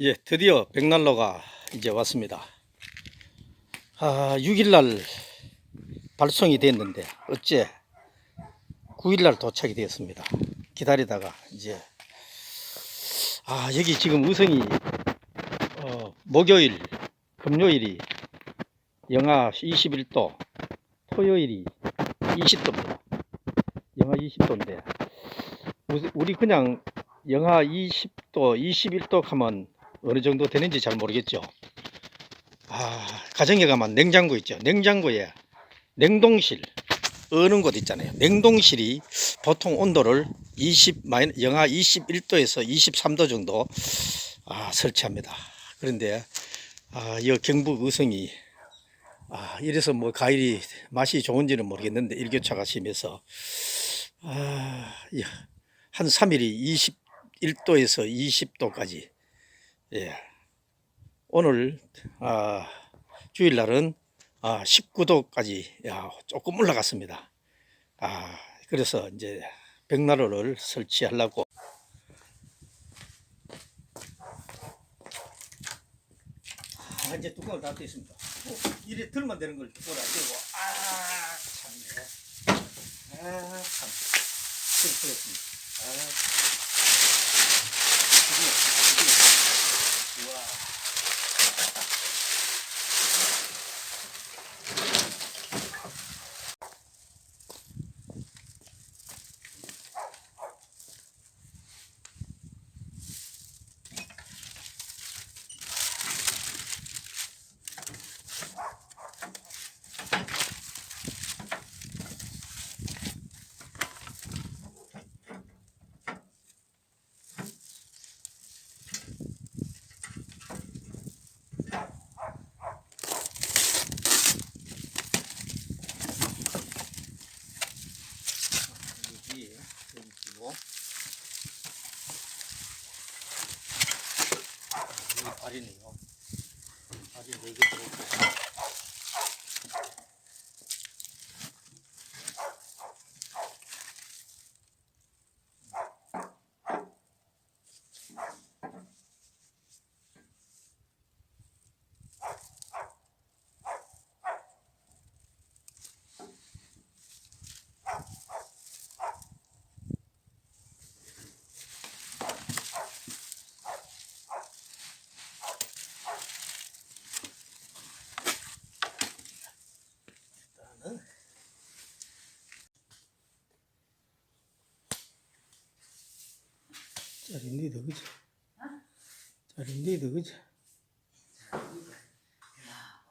예, 드디어 백난로가 이제 왔습니다. 6일날 발송이 됐는데 어째 9일날 도착이 되었습니다. 기다리다가 이제 여기 지금 의성이 목요일, 금요일이 영하 21도, 토요일이 20도입니다. 영하 20도인데 우리 그냥 영하 20도, 21도 하면 어느 정도 되는지 잘 모르겠죠. 가정에 가면 냉장고 있죠. 냉장고에 냉동실 어느 곳 있잖아요. 냉동실이 보통 온도를 영하 21도에서 23도 정도 설치합니다. 그런데 이 경북 의성이 이래서 뭐 과일이 맛이 좋은지는 모르겠는데 일교차가 심해서 한 3일이 21도에서 20도까지. 예. 오늘 주일날은 19도까지 조금 올라갔습니다. 그래서 이제 벽난로를 설치하려고 이제 뚜껑을 닫고 있습니다. 이래 들면 되는 걸 뚜껑을 안 들고 참네. 참 그렇습니다. 우와. 발이네요. 발이 4개 들어있고. 짜린데도 그지? 짜린데도 그지?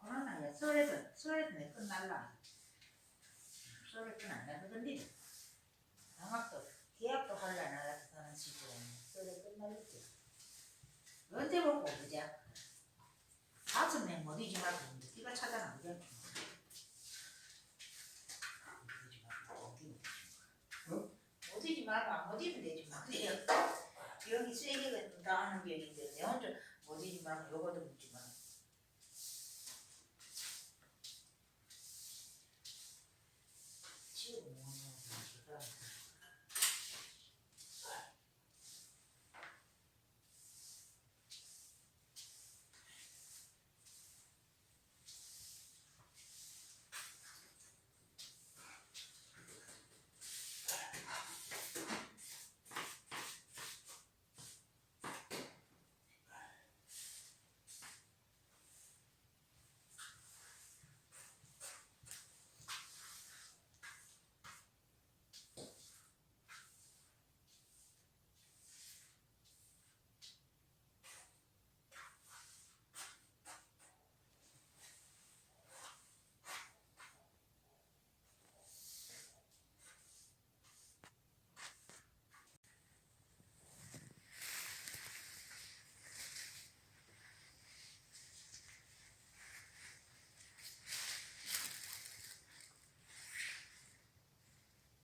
코로나가 수월에서 내 끝날라. 수월에 끝 안 나거든요. 방학도 기약도 하려나